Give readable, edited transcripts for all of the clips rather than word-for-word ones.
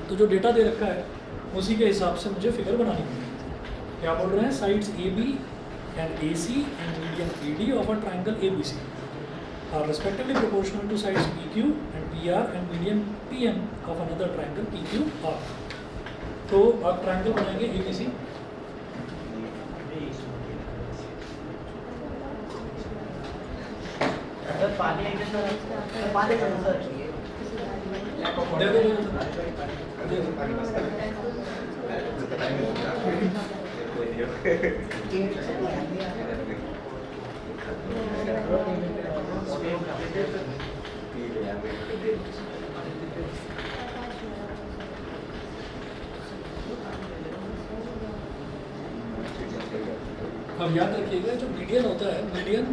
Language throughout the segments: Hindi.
तो जो डेटा दे रखा है उसी के हिसाब से मुझे फिगर बनानी है। क्या बोल रहे हैं, sides A B and A C and median A D of a triangle A B C are respectively proportional to sides P Q and P R and median P M of another triangle P Q R. तो आप ट्राइंगल बनाएंगे ए बी सी। अब याद रखिएगा जो मीडियन होता है, मीडियन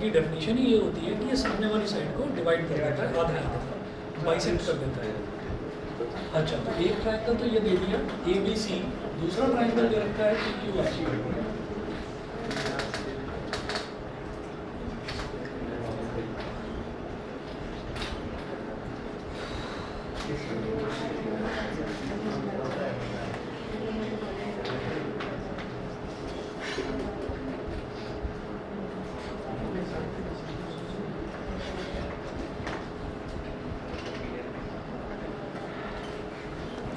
की डेफिनेशन ही ये होती है कि ये सामने वाली साइड को डिवाइड कर देता है, आधा आधा बाइसेक्ट कर देता है। अच्छा, तो एक ट्रायंगल तो ये दे दिया ए बी सी, दूसरा ट्रायंगल दे रखा है पी क्यू आर।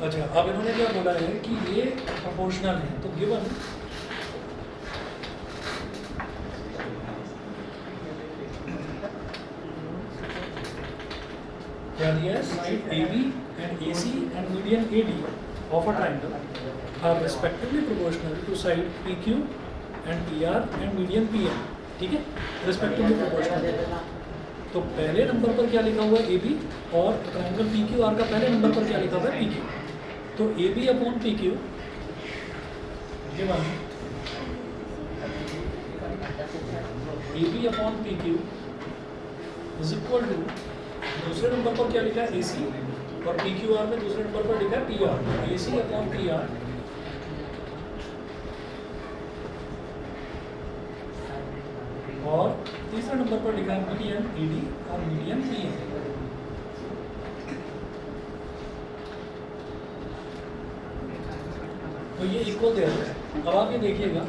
अच्छा, अब इन्होंने क्या बोला है कि ये प्रोपोर्शनल है, तो गिवन क्या दिया है, side A B and A C and median A D of a triangle are respectively proportional to side P Q and P R and median P M. ठीक है, रिस्पेक्टिवली प्रोपोर्शनल। तो पहले नंबर पर क्या लिखा हुआ है ए बी, और ट्राइंगल पी क्यू आर का पहले नंबर पर क्या लिखा हुआ है पी क्यू। तो A B upon P Q given A B upon P Q is equal to, दूसरे नंबर पर क्या लिखा है ए सी, और पी क्यू आर में दूसरे नंबर पर लिखा है P R, A C upon P are और तीसरे नंबर पर लिखा है मीडियन ए डी और मीडियन पी एम। तो ये इक्वल दे रहा है। अब आप ये देखिएगा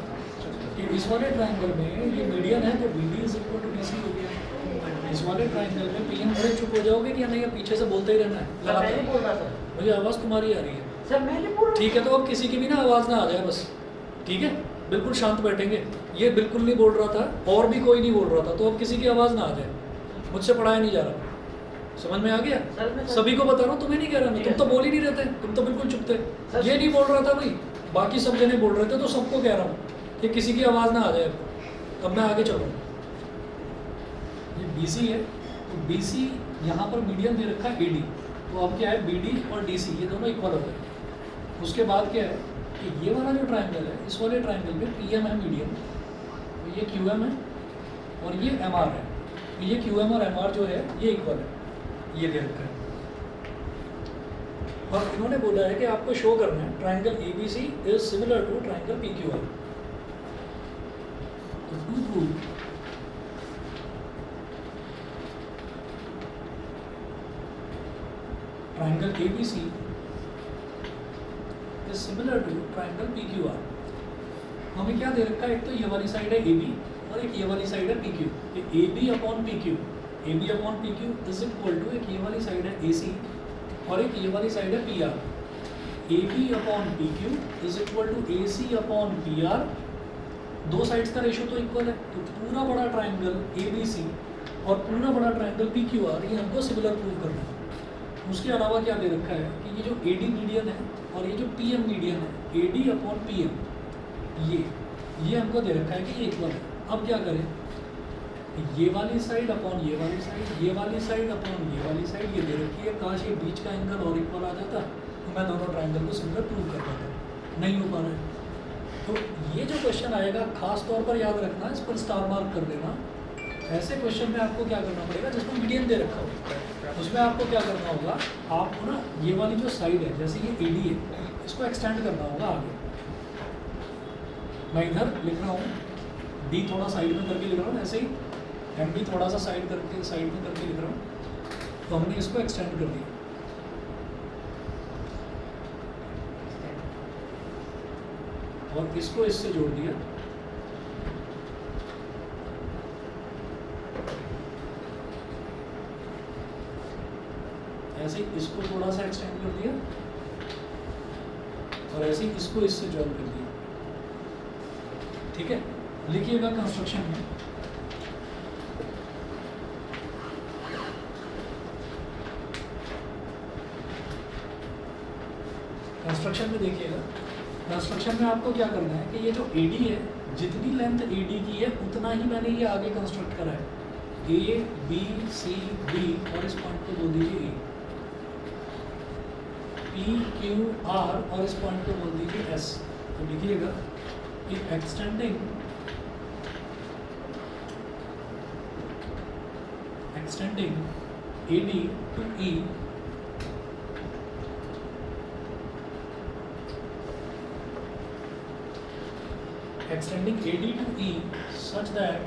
कि इस वाले ट्राइंगल में ये मीडियन है तो B D is equal to B C हो गया। इस वाले ट्राइंगल में पी एम, बड़े चुप हो जाओगे कि या नहीं, पीछे से बोलते ही रहना है लगातार। मुझे आवाज़ तुम्हारी आ रही है सर, मैंने बोला ठीक है, तो अब किसी की भी ना आवाज़ ना आ जाए बस, ठीक है, बिल्कुल शांत बैठेंगे। ये बिल्कुल नहीं बोल रहा था और भी कोई नहीं बोल रहा था, तो अब किसी की आवाज़ ना आ जाए, मुझसे पढ़ाया नहीं जा रहा। समझ में आ गया? सभी को बता रहा हूँ, तुम्हें नहीं कह रहा मैं, तुम तो बोल ही नहीं रहते, तुम तो बिल्कुल चुप थे। ये नहीं बोल रहा था भाई, बाकी सब जने बोल रहे थे, तो सबको कह रहा हूँ कि किसी की आवाज़ ना आ जाए। अब मैं आगे चलूँ, ये बी सी है, तो बी सी यहाँ पर मीडियम दे रखा है ए डी, तो अब क्या है बी डी और डी सी ये दोनों इक्वल हो गए। उसके बाद क्या है कि ये वाला जो ट्राइंगल है, इस वाले ट्राइंगल में पी एम है मीडियम, तो ये क्यू एम है और ये एम आर है, तो ये क्यू एम और एम आर जो है ये इक्वल है, ये दे रखा है। और इन्होंने बोला है कि आपको शो करना है triangle A B C is similar to triangle P Q R. तो to prove triangle A B C is similar to triangle P Q R, हमें क्या दे रखा है, एक तो ये वाली साइड है ए बी और एक ये वाली साइड है P Q. A B upon P Q, A B upon P Q is equal to, एक ये वाली साइड है ए सी और एक ये वाली साइड है P R. A B upon P Q is equal to A C upon P R, दो साइड्स का रेशो तो इक्वल है, तो पूरा बड़ा ट्राइंगल ए बी सी और पूरा बड़ा ट्राइंगल पी क्यू आर, ये हमको सिमिलर प्रूव करना है। उसके अलावा क्या दे रखा है कि ये जो ए डी मीडियन है और ये जो पी एम मीडियन है, A D upon P M, ये हमको दे रखा है कि ये इक्वल है। अब क्या करें, ये वाली साइड अपॉन ये वाली साइड, ये वाली साइड अपॉन ये वाली साइड, ये दे रखी है। काश ये बीच का एंगल और इक्वल आ जाता तो मैं दोनों ट्राइंगल को सिमिलर प्रूव कर पाता, नहीं हो पा रहा है। तो ये जो क्वेश्चन आएगा खास तौर पर याद रखना, इस पर स्टार मार्क कर देना। ऐसे क्वेश्चन में आपको क्या करना पड़ेगा, जिसमें मीडियन दे रखा हो उसमें आपको क्या करना होगा, आपको ना ये वाली जो साइड है, जैसे ये ए डी है, इसको एक्सटेंड करना होगा आगे। मैं इधर लिख रहा हूँ, डी थोड़ा साइड में करके लिख रहा हूँ, ऐसे ही एम भी थोड़ा सा साइड में करके लिख रहा हूँ, तो हमने इसको एक्सटेंड कर दिया। और इसको इससे जोड़ दिया, ऐसे इसको थोड़ा सा एक्सटेंड कर दिया और ऐसे इसको इससे जॉइन कर दिया। ठीक है, लिखिएगा कंस्ट्रक्शन में। कंस्ट्रक्शन में देखिएगा, कंस्ट्रक्शन में आपको क्या करना है कि ये जो AD है, जितनी लेंथ AD की है उतना ही मैंने ये आगे कंस्ट्रक्ट करा है, A B C D, और इस पॉइंट को बोल दीजिए A, P Q R, और इस पॉइंट को बोल दीजिए S। तो लिखिएगा कि extending AD to E extending AD to E such that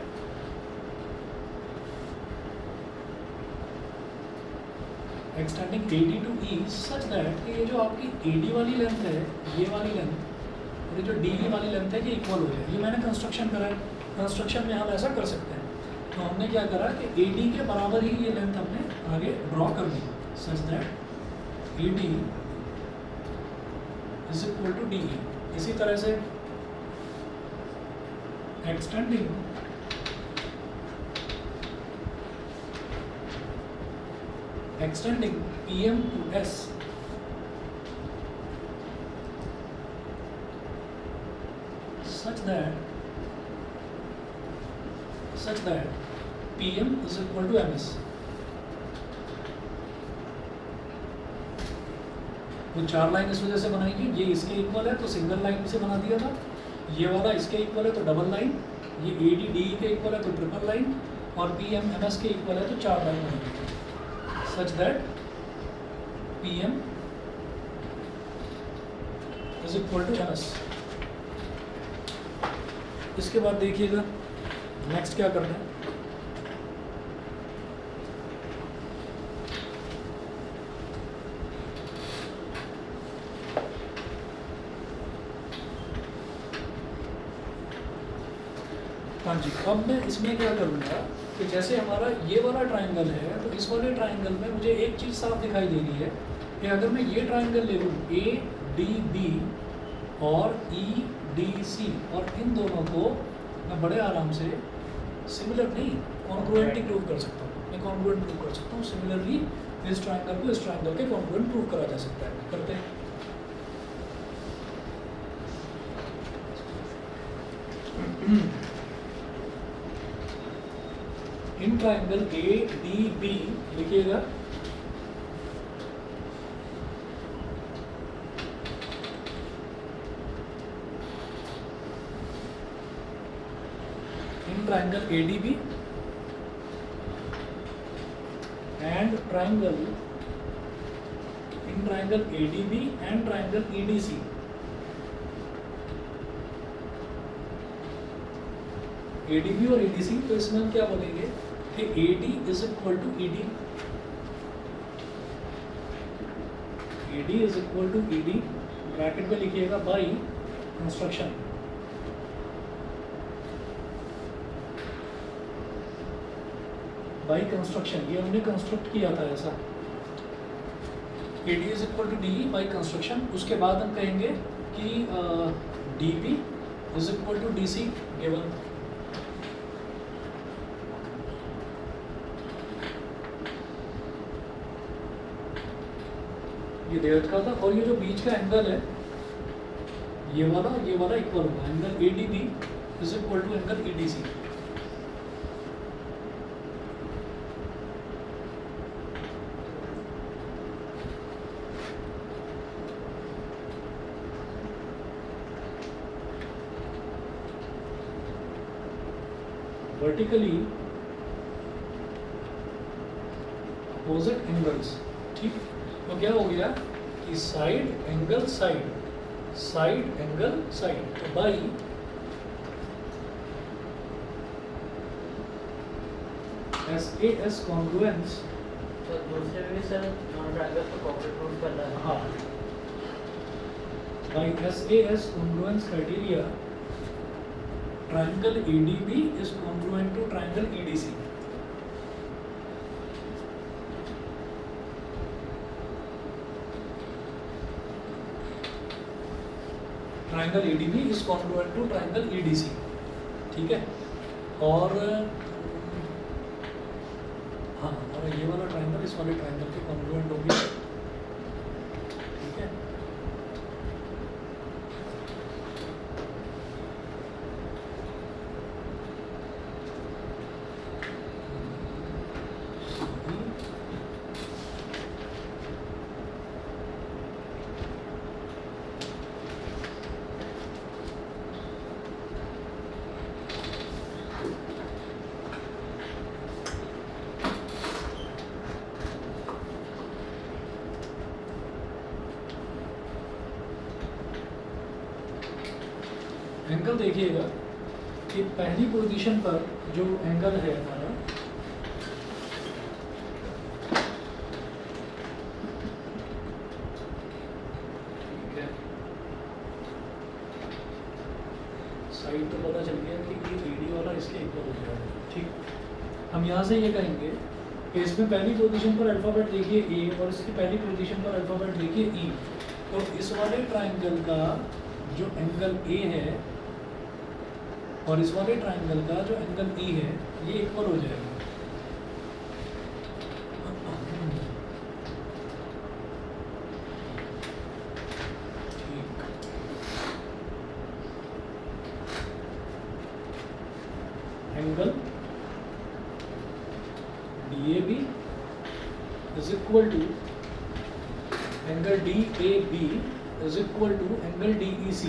extending AD to E such that कि ये जो आपकी AD वाली लेंथ है, ये वाली लेंथ, और ये जो DE वाली लेंथ है, ये इक्वल हो जाए। ये मैंने कंस्ट्रक्शन करा है, कंस्ट्रक्शन में हम ऐसा कर सकते हैं। तो हमने क्या करा कि AD के बराबर ही ये लेंथ हमने आगे ड्रॉ कर दी, such that AD is equal to DE। इसी तरह से extending PM to S such that PM is equal to MS। तो 4 लाइन इस वजह से बनाएंगे, ये इसके इक्वल है तो सिंगल लाइन से बना दिया था, ये वाला इसके इक्वल है तो डबल लाइन, ये AD DE के इक्वल है तो ट्रिपल लाइन, और PM MS के इक्वल है तो 4 लाइन बनेगी, such that PM is equal to MS। इसके बाद देखिएगा नेक्स्ट क्या करना है। हाँ जी, अब मैं इसमें क्या करूँगा कि जैसे हमारा ये वाला ट्रायंगल है, तो इस वाले ट्रायंगल में मुझे एक चीज़ साफ दिखाई दे रही है कि अगर मैं ये ट्रायंगल ले लूँ ADB और EDC, और इन दोनों को मैं बड़े आराम से सिमिलर नहीं कॉन्ग्रुएंट प्रूव कर सकता हूँ। मैं कॉन्ग्रुएंट प्रूव कर सकता हूँ, सिमिलरली इस ट्रायंगल को इस ट्रायंगल के कॉन्ग्रुएंट प्रूव करा जा सकता है। करते हैं। इन ट्रायंगल ADB लिखिएगा, in triangle ADB and triangle in triangle ADB and triangle EDC, ADB और EDC, तो इसमें हम क्या बोलेंगे कि AD is equal to ED, AD is equal to ED, bracket में लिखिएगा बाई कंस्ट्रक्शन। बाई कंस्ट्रक्शन, ये हमने कंस्ट्रक्ट किया था ऐसा, AD is equal to DE by construction. उसके बाद हम कहेंगे कि DB is equal to DC given. ये दे रखा था, और ये जो बीच का एंगल है ये वाला इक्वल होगा, angle ADB is equal to angle EDC। Vertically opposite angles, ठीक। तो क्या हो गया कि side angle side, side angle side, तो बाई SAS कॉन्ग्रुएंस। तो दूसरे भी सर नॉन ट्रायंगल को कॉन्ग्रुएंट प्रूव करना है। हाँ, by SAS congruence criteria, triangle ADB is congruent to triangle EDC. Triangle ADB is congruent to triangle EDC, ठीक है। और हाँ, और ये वाला ट्राइंगल इस वाले ट्राइंगल के कॉन्ग्रुएंट होगी, ठीक है। एंगल देखिएगा कि पहली पोजीशन पर जो एंगल है हमारा, ठीक है, साइड तो पता चल गया कि ये AD वाला इसके इक्वल हो गया है, ठीक। हम यहाँ से ये कहेंगे कि इसमें पहली पोजीशन पर अल्फ़ाबेट देखिए A और इसकी पहली पोजीशन पर अल्फ़ाबेट देखिए E, तो इस वाले ट्राइंगल का जो एंगल A है और इस वाले ट्राइंगल का जो एंगल E है ये इक्वल हो जाएगा। ठीक, angle DAB is equal to angle DAB is equal to angle DEC,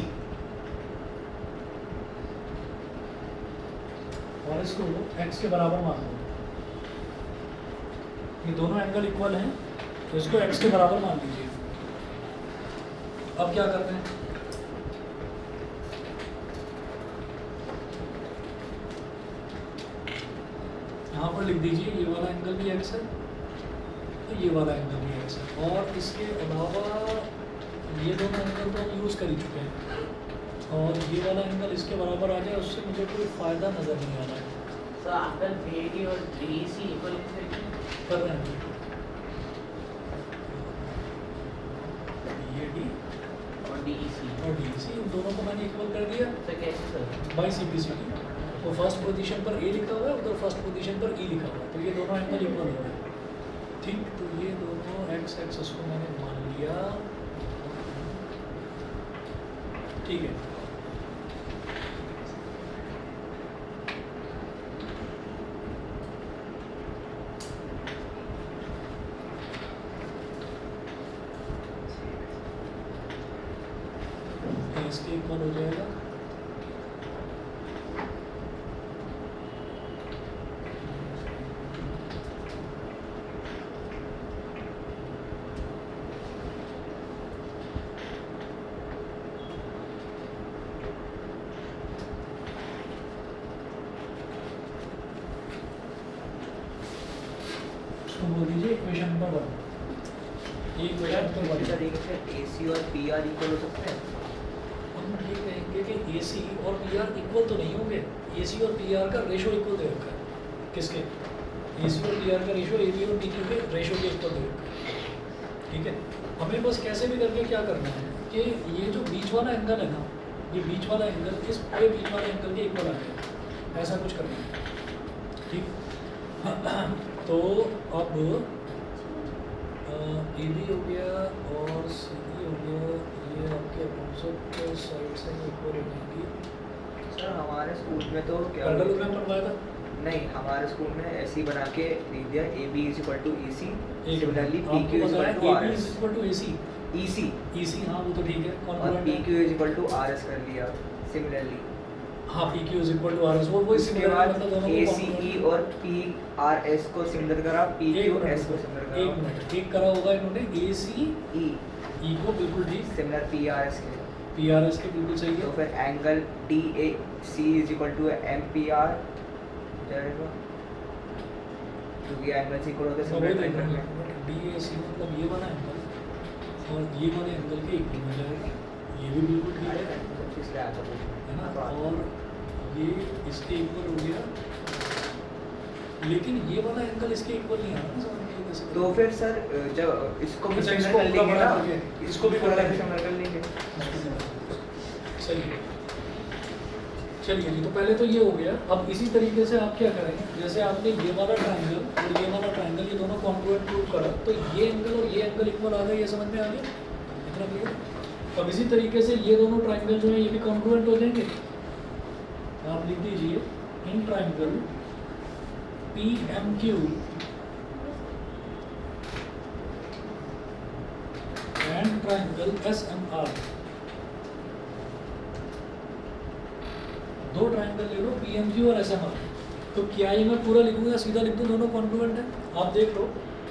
और इसको x के बराबर मान लो। ये दोनों एंगल इक्वल हैं तो इसको x के बराबर मान लीजिए। अब क्या करते हैं, यहाँ पर लिख दीजिए ये वाला एंगल भी x है तो ये वाला एंगल भी x है, और इसके अलावा ये दोनों एंगल तो हम यूज़ कर ही चुके हैं, और ये वाला एंगल इसके बराबर आ जाए उससे मुझे कोई फ़ायदा नज़र नहीं आ रहा है। सर अगर BAD और DEC इक्वल कर रहे हैं, BAD और DEC उन दोनों को मैंने इक्वल कर दिया सर कैसे सर? By simplicity. तो फर्स्ट पोजीशन पर A लिखा हुआ है, उधर फर्स्ट पोजीशन पर E लिखा हुआ है, तो ये दोनों एंगल इक्वल हो गए, ठीक। तो ये दोनों x एक्सिस को मैंने मान लिया, ठीक है। इसके इक्वल हो जाएगा, बोल दीजिए इक्वेशन नंबर 1। ये इक्वेशन नंबर 1 तरीके से AC और PR इक्वल हो सकते हैं। हम ये कहेंगे कि AC और PR इक्वल तो नहीं होंगे, AC और PR का रेशो इक्वल दे रखा है। किसके? AC और PR का रेशो AB और PQ के रेशो के इक्वल दे रखा है, ठीक है। हमें बस कैसे भी करके क्या करना है कि ये जो बीच वाला एंगल है ना, ये बीच वाला एंगल इस पूरे बीच वाले एंगल के इक्वल आ जाए, ऐसा कुछ करना है, ठीक। तो अब AB हो गया और CD हो गया, ये आपके अपोजिट साइड से इक्वल हो जाएंगी। सर हमारे स्कूल में तो क्या पैरेललोग्राम बनवाया था? नहीं, हमारे स्कूल में ऐसे बना के लिख दिया AB is equal to EC, similarly आपको PQ इज बताया equal to AB RS, is equal to AC, EC, हाँ वो तो ठीक है, और कॉन्ग्रुएंट है। PQ is equal to RS कर लिया सिमिलरली। हाँ, PQ is equal to RS, वो उसके सिमिलर बाद मतलब दोनों को ACE congruent। और PRS को सिमिलर करा, एक PQS को सिमिलर मिनट, करा, एक मिनट, एक करा होगा इन्होंने AC E को बिल्कुल ठीक, सिमिलर PRS के। PRS के बिल्कुल सही तो है। फिर angle DAC is equal to MPR जाएगा, क्योंकि एंगल इक्वल होते हैं वही सिमिलर देख रहे ट्रायंगल में। हैं, DAC मतलब ये वाला एंगल और ये वाले एंगल के इक्वल हो जाएगा, ये भी बिल्कुल ठीक है, इसलिए आया था है ना, पूछना। और ये इसके इक्वल हो गया, लेकिन ये वाला एंगल इसके इक्वल नहीं आ रहा ना, समझ में कैसे करें? तो फिर सर जब इसको भी अच्छा, सिमिलर इसको कर पूरा लेंगे बड़ा ना, करके, इसको भी कर पूरा लेंगे। सिमिलर कर लेंगे। सही है। चलिए जी, तो पहले तो ये हो गया। अब इसी तरीके से आप क्या करेंगे, जैसे आपने ये वाला ट्राइंगल और ये वाला ट्राइंगल, ये दोनों कॉन्ग्रुएंट प्रूव करा, तो ये एंगल और ये एंगल इक्वल आ गए, ये समझ में आ गया इतना क्लियर। अब इसी तरीके से ये दोनों ट्राइंगल जो है ये भी कॉन्ग्रुएंट हो जाएंगे। आप लिख दीजिए in triangle PMQ and triangle SMR, दो ट्राइंगल ले लो PMQ और SMR। तो क्या ये मैं पूरा लिखूंगा, सीधा लिख दूं दोनों कॉन्ग्रुएंट है? आप देख लो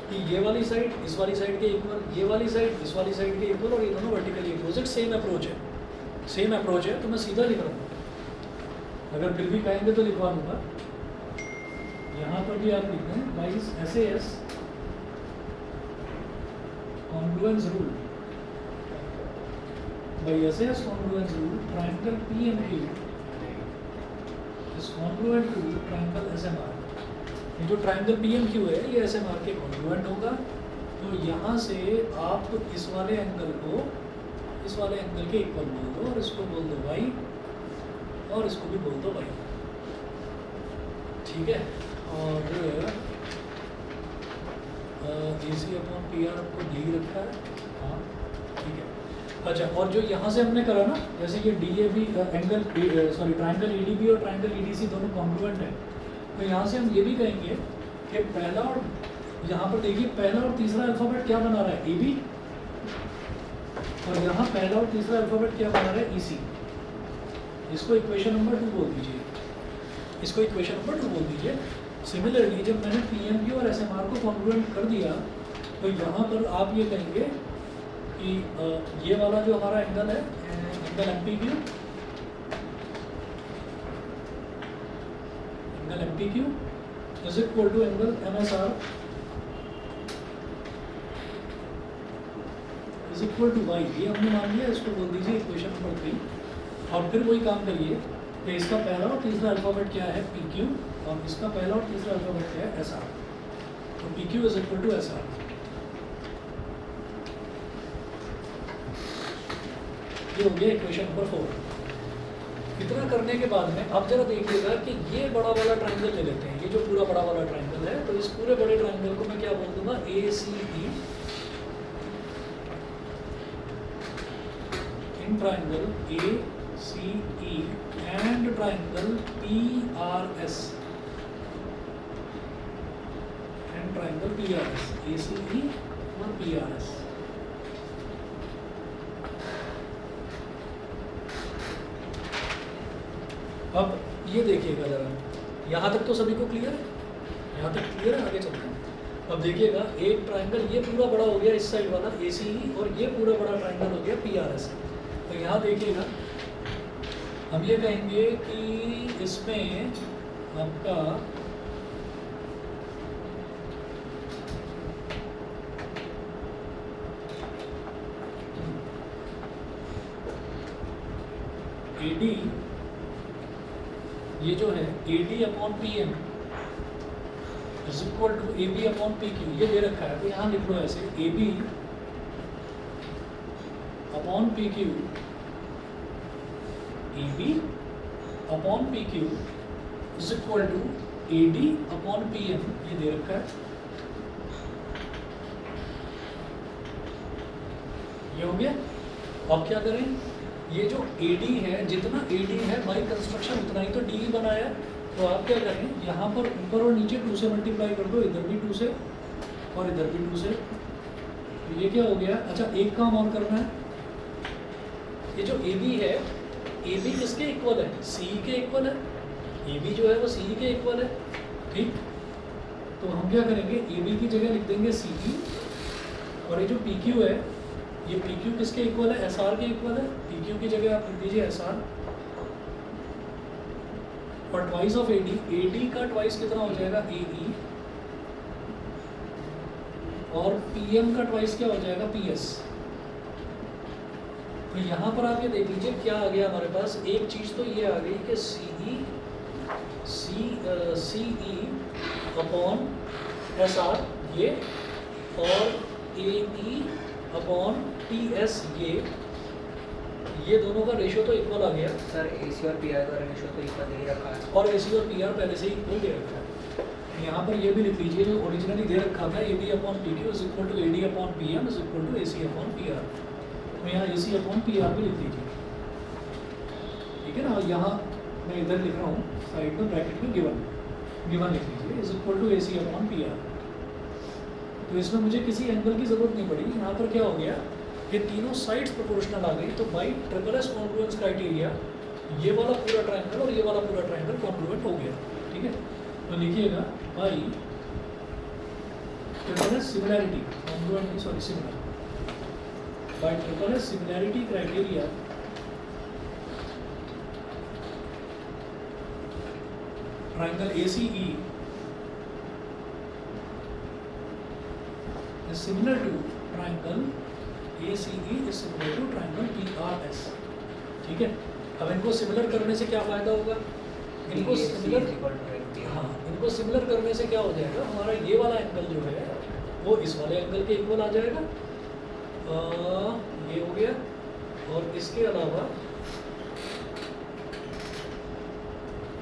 कि ये वाली साइड इस वाली साइड के इक्वल, ये वाली साइड इस वाली साइड के इक्वल, और ये दोनों वर्टिकली अपोजिट, सेम अप्रोच है, सेम अप्रोच है, तो मैं सीधा लिख रहा हूँ। अगर फिर भी कहेंगे तो लिखवा दूंगा, यहाँ पर भी आप लिख दें by SAS congruence rule, by SAS congruence rule triangle PMQ is congruent to triangle SMR। ये जो ट्राइंगल PMQ है ये SMR के कॉन्ग्रुएंट होगा। तो यहाँ से आप इस वाले एंगल को इस वाले एंगल के इक्वल बोल दो, और इसको बोल दो y, और इसको भी बोल दो y, ठीक है। और AC अपॉन PR आपको दे ही रखा है, हाँ ठीक है। अच्छा, और जो यहाँ से हमने करा ना, जैसे ये DAB एंगल ट्राइंगल EDB और ट्राइंगल EDC दोनों कॉन्ग्रुएंट है, तो यहाँ से हम ये भी कहेंगे कि पहला और यहाँ पर देखिए पहला और तीसरा अल्फ़ाबेट क्या बना रहा है, AB, और यहाँ पहला और तीसरा अल्फ़ाबेट क्या बना रहा है, EC। इसको इक्वेशन नंबर 2 बोल दीजिए, इसको इक्वेशन नंबर 2 बोल दीजिए। सिमिलरली जब मैंने PMQ और SMR को कॉन्ग्रुएंट कर दिया, तो यहाँ पर आप ये कहेंगे कि ये वाला जो हमारा एंगल है, angle MPQ is equal to angle MSR is equal to y, ये हमने मान लिया, इसको बोल दीजिए इक्वेशन नंबर 3। और फिर वही काम करिए कि इसका पहला और तीसरा अल्फ़ाबेट क्या है, PQ, और इसका पहला और तीसरा अल्फ़ाबेट क्या है, SR। तो PQ is equal to SR। ये हो गया इक्वेशन नंबर 4। इतना करने के बाद में अब जरा देखिएगा कि ये बड़ा वाला ट्राइंगल ले लेते हैं, ये जो पूरा बड़ा वाला ट्राइंगल है, तो इस पूरे बड़े ट्राइंगल को मैं क्या बोल दूंगा, ACE in triangle ACE and triangle PRS and triangle PRS, ACE और PRS। अब ये देखिएगा जरा, यहाँ तक तो सभी को क्लियर है, यहाँ तक क्लियर है, आगे चलते हैं। अब देखिएगा एक ट्राइंगल ये पूरा बड़ा हो गया इस साइड वाला ACE, और ये पूरा बड़ा ट्राइंगल हो गया PRS। तो यहाँ देखिएगा हम ये कहेंगे कि इसमें आपका AD, ये जो है AD upon PM is equal to AB upon PQ, ये दे रखा है, तो यहाँ लिख लो ऐसे AB upon PQ, AB upon PQ is equal to AD upon PM, ये दे रखा है। ये हो गया। अब क्या करें, ये जो AD है, जितना AD है बाई कंस्ट्रक्शन उतना ही तो DE बनाया है, तो आप क्या करें, यहाँ पर ऊपर और नीचे 2 से मल्टीप्लाई कर दो, इधर भी 2 से और इधर भी 2 से, तो ये क्या हो गया। अच्छा, एक काम और करना है, ये जो AB है, AB किसके इक्वल है, CE के इक्वल है, AB जो है वो CE के इक्वल है, ठीक। तो हम क्या करेंगे, AB की जगह लिख देंगे CE, और ये जो PQ है, ये PQ किसके इक्वल है, SR के इक्वल है, PQ की जगह आप लिख दीजिए SR, और ट्वाइस ऑफ AD का ट्वाइस कितना हो जाएगा, AE, और PM का ट्वाइस क्या हो जाएगा, PS। तो यहाँ पर आप ये देख लीजिए क्या आ गया हमारे पास। एक चीज़ तो ये आ गई कि सी ई अपॉन एस आर ये, और ए ई अपॉन टी एस ये दोनों का रेशो तो इक्वल आ गया। सर AC और PR का रेशो तो इक्वल दे ही रखा है। और AC और PR पहले से ही इक्वल दे रखा है। यहाँ पर ये भी लिख लीजिए जो ओरिजिनली दे रखा था AB upon PQ is equal to AD upon PM is equal to AC upon PR। तो यहाँ AC अपॉन PR भी लिख लीजिए, ठीक है ना। और यहाँ मैं इधर लिख रहा हूँ साइड में ब्रैकेट में गिवन लिख लीजिए is equal to AC upon PR। तो इसमें मुझे किसी एंगल की ज़रूरत नहीं पड़ी। यहाँ पर क्या हो गया, ये तीनों साइड्स प्रोपोर्शनल आ गई, तो by triple S congruence criteria ये वाला पूरा ट्रायंगल और ये वाला पूरा ट्रायंगल कॉन्ग्रुएंट हो गया, ठीक है। तो लिखिएगा by triple S similarity congruent नहीं sorry similar, by triple S similarity criteria triangle ACE is similar to triangle ACE is similar to triangle PRS, ठीक है। अब इनको सिमिलर करने से क्या फायदा होगा, इनको सिमिलर इनको सिमिलर करने से क्या हो जाएगा, हमारा ये वाला एंगल जो है वो इस वाले एंगल के इक्वल आ जाएगा। ये हो गया, और इसके अलावा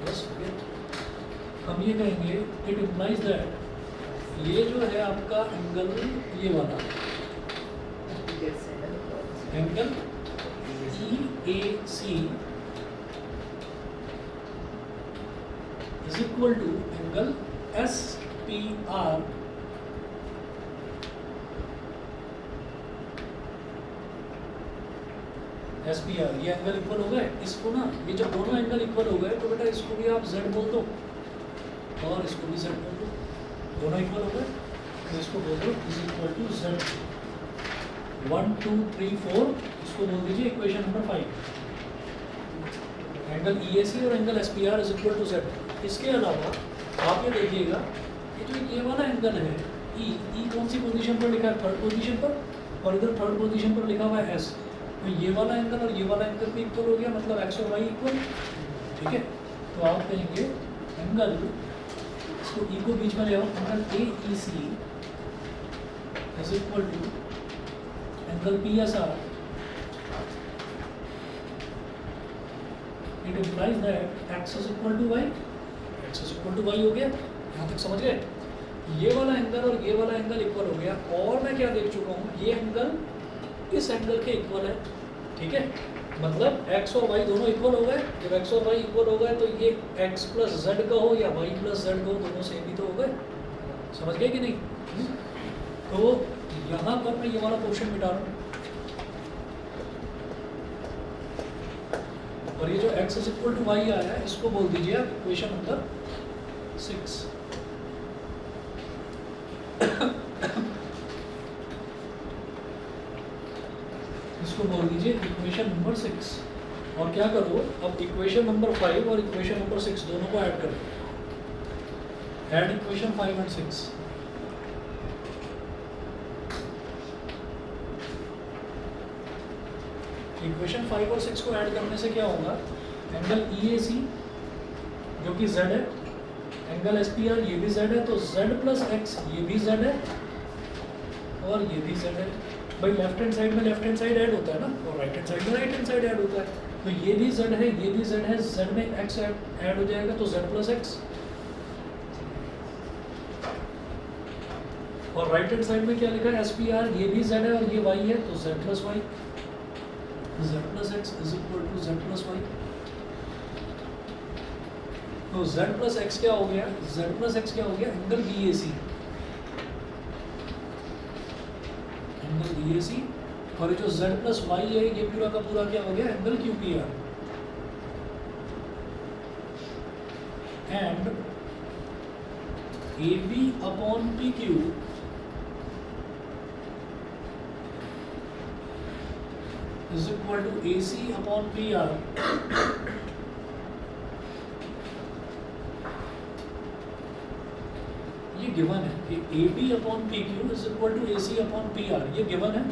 बस हो गया। हम ये कहेंगे इट इम्प्लाइज दैट ये जो है आपका एंगल ये वाला angle EAC is equal to angle SPR ये एंगल इक्वल हो गए। इसको ना, ये जब दोनों एंगल इक्वल हो गए तो बेटा इसको भी आप Z बोल दो और इसको भी Z बोल दो, दोनों इक्वल हो गए तो इसको बोल दो इज इक्वल टू Z। 1 2 3 4 इसको बोल दीजिए इक्वेशन नंबर 5। एंगल EAC और angle SPR is equal to Z। इसके अलावा आप ये देखिएगा कि जो ये वाला एंगल है E कौन सी पोजीशन पर लिखा है, थर्ड पोजीशन पर, और इधर थर्ड पोजीशन पर लिखा हुआ है S। तो ये वाला एंगल और ये वाला एंगल भी इक्वल हो गया, मतलब X और Y इक्वल, ठीक है। तो आप कहेंगे एंगल, इसको E को बीच में ले आओ, angle AEC is equal to angle PSR। It implies that X is equal to Y, X is equal to Y हो गया। यहाँ तक समझ गए, ये वाला एंगल और ये वाला एंगल इक्वल हो गया। और मैं क्या देख चुका हूँ, ये एंगल इस एंगल के इक्वल है, ठीक है। मतलब x और y दोनों इक्वल हो गए। जब x और y इक्वल हो गए तो ये x प्लस z का हो या y प्लस z का हो, दोनों सेम ही तो हो गए। समझ गए कि नहीं? तो यहाँ पर मैं ये वाला पोर्शन मिटा रहा हूँ, और ये जो x is equal to y आया है इसको बोल दीजिए आप इक्वेशन नंबर 6। इसको बोल दीजिए इक्वेशन नंबर 6। और क्या करो, अब इक्वेशन नंबर 5 और इक्वेशन नंबर 6 दोनों को ऐड करो। Add equation 5 and 6। इक्वेशन 5 और 6 को ऐड करने से क्या होगा, एंगल EAC जो कि Z है, एंगल SPR ये भी Z है, तो Z प्लस X ये भी Z है और ये भी Z है। भाई लेफ्ट हैंड साइड में लेफ्ट हैंड साइड ऐड होता है ना, और राइट हैंड साइड में राइट हैंड साइड ऐड होता है। तो ये भी Z है, ये भी Z है, Z में X ऐड हो जाएगा तो Z प्लस X, और राइट हैंड साइड में क्या लिखा है SPR ये भी Z है और ये Y है तो Z plus Y, Z plus X is equal to Z plus Y। तो Z प्लस X क्या हो गया, Z प्लस X क्या हो गया, एंगल BAC, एंगल BAC। और ये जो Z प्लस Y है ये पूरा का पूरा क्या हो गया, angle QPR। And AB upon PQ is equal to AC upon PR। ये गिवन है कि AB upon PQ is equal to AC upon PR, ये गिवन है।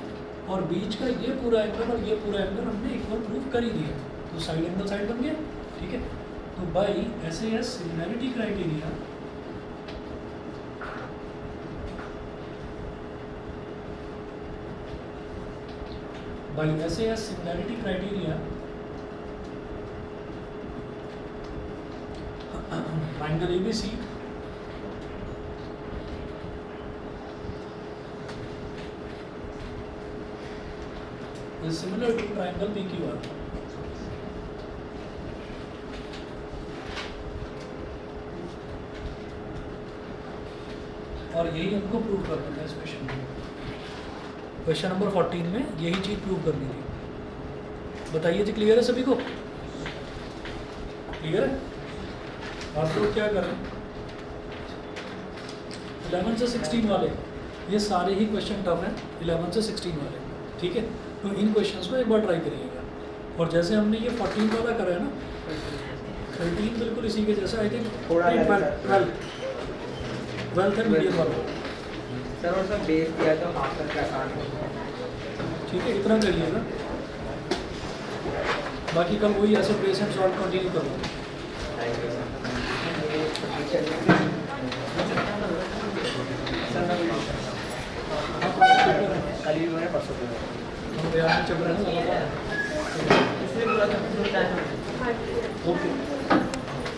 और बीच का ये पूरा एंगल और ये पूरा एंगल हमने इक्वल प्रूव कर ही दिया, तो साइड एंगल साइड बन गया, ठीक है। तो by SAS similarity criteria triangle ABC is similar to triangle PQR. और यही हमको प्रूव करना था इस क्वेश्चन में। क्वेश्चन नंबर 14 में यही चीज़ प्रूव करनी थी। बताइए जी, क्लियर है सभी को? क्लियर है? आप लोग क्या कर रहे हैं? 11 से 16 वाले, ये सारे ही क्वेश्चन टफ हैं 11 से 16 वाले, ठीक है। तो इन क्वेश्चंस को एक बार ट्राई करिएगा। और जैसे हमने ये 14 वाला करा है ना, 13 बिल्कुल इसी के जैसा, आई थिंक थोड़ा 12th एंड मीडियम वाला, सर और सब बेस दिया तो आपका क्या आसान है। ठीक है। इतना करिएगा, बाकी कल वही ऐसे बेस एंड सॉल्व कंटिन्यू करूँगा। कल भी मैंने परसों हम तैयार चल रहे हैं, इसलिए पूरा ओके।